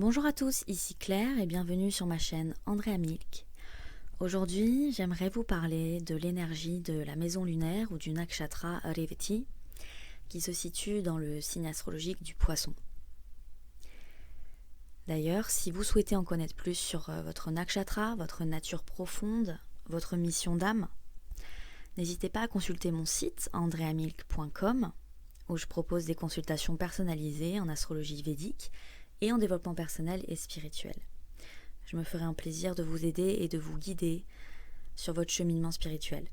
Bonjour à tous, ici Claire et bienvenue sur ma chaîne Andrea Milk. Aujourd'hui, j'aimerais vous parler de l'énergie de la maison lunaire ou du nakshatra Revati qui se situe dans le signe astrologique du Poisson. D'ailleurs, si vous souhaitez en connaître plus sur votre nakshatra, votre nature profonde, votre mission d'âme, n'hésitez pas à consulter mon site andreamilk.com où je propose des consultations personnalisées en astrologie védique et en développement personnel et spirituel. Je me ferai un plaisir de vous aider et de vous guider sur votre cheminement spirituel.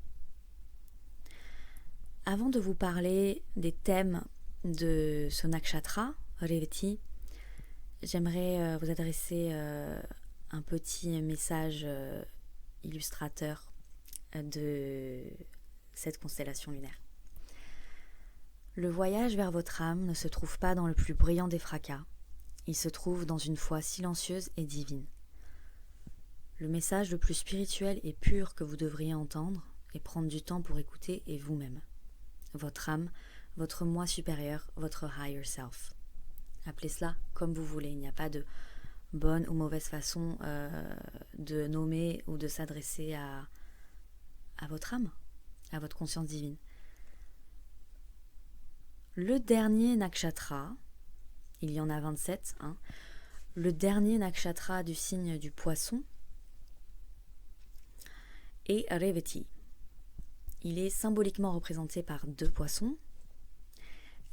Avant de vous parler des thèmes de ce nakshatra, Revati, j'aimerais vous adresser un petit message illustrateur de cette constellation lunaire. Le voyage vers votre âme ne se trouve pas dans le plus brillant des fracas. Il se trouve dans une foi silencieuse et divine. Le message le plus spirituel et pur que vous devriez entendre et prendre du temps pour écouter est vous-même. Votre âme, votre moi supérieur, votre higher self. Appelez cela comme vous voulez. Il n'y a pas de bonne ou mauvaise façon de nommer ou de s'adresser à votre âme, à votre conscience divine. Le dernier nakshatra, il y en a 27, le dernier nakshatra du signe du Poisson est Revati. Il est symboliquement représenté par 2 poissons.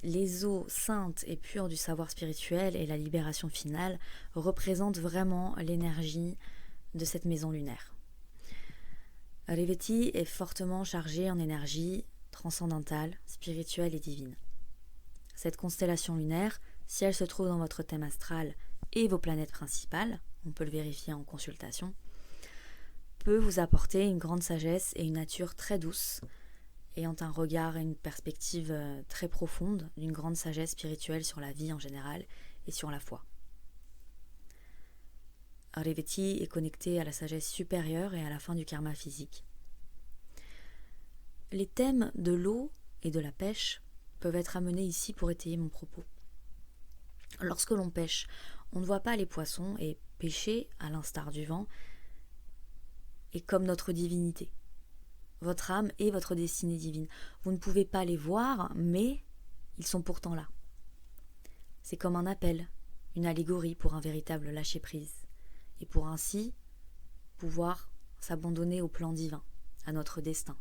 Les eaux saintes et pures du savoir spirituel et la libération finale représentent vraiment l'énergie de cette maison lunaire. Revati est fortement chargé en énergie transcendantale, spirituelle et divine. Cette constellation lunaire, si elle se trouve dans votre thème astral et vos planètes principales, on peut le vérifier en consultation, peut vous apporter une grande sagesse et une nature très douce, ayant un regard et une perspective très profonde d'une grande sagesse spirituelle sur la vie en général et sur la foi. Revati est connecté à la sagesse supérieure et à la fin du karma physique. Les thèmes de l'eau et de la pêche peuvent être amenés ici pour étayer mon propos. Lorsque l'on pêche, on ne voit pas les poissons et pêcher, à l'instar du vent, est comme notre divinité. Votre âme est votre destinée divine. Vous ne pouvez pas les voir, mais ils sont pourtant là. C'est comme un appel, une allégorie pour un véritable lâcher-prise, et pour ainsi pouvoir s'abandonner au plan divin, à notre destin.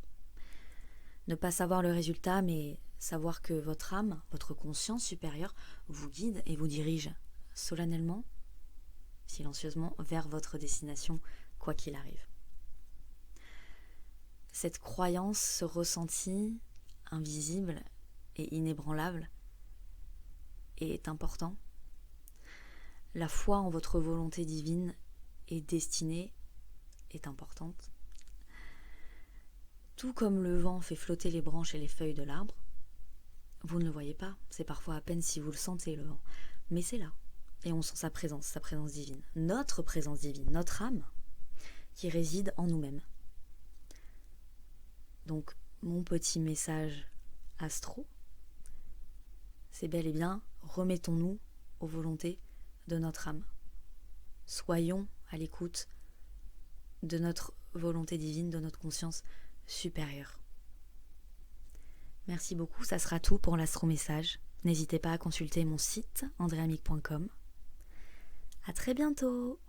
Ne pas savoir le résultat, mais savoir que votre âme, votre conscience supérieure, vous guide et vous dirige solennellement, silencieusement, vers votre destination, quoi qu'il arrive. Cette croyance, ce ressenti invisible et inébranlable est important. La foi en votre volonté divine et destinée est importante. Tout comme le vent fait flotter les branches et les feuilles de l'arbre, vous ne le voyez pas, c'est parfois à peine si vous le sentez, le vent. Mais c'est là, et on sent sa présence divine. Notre présence divine, notre âme, qui réside en nous-mêmes. Donc, mon petit message astro, c'est bel et bien, remettons-nous aux volontés de notre âme. Soyons à l'écoute de notre volonté divine, de notre conscience supérieure. Merci beaucoup, ça sera tout pour l'astro-message. N'hésitez pas à consulter mon site andreamilk.com. À très bientôt!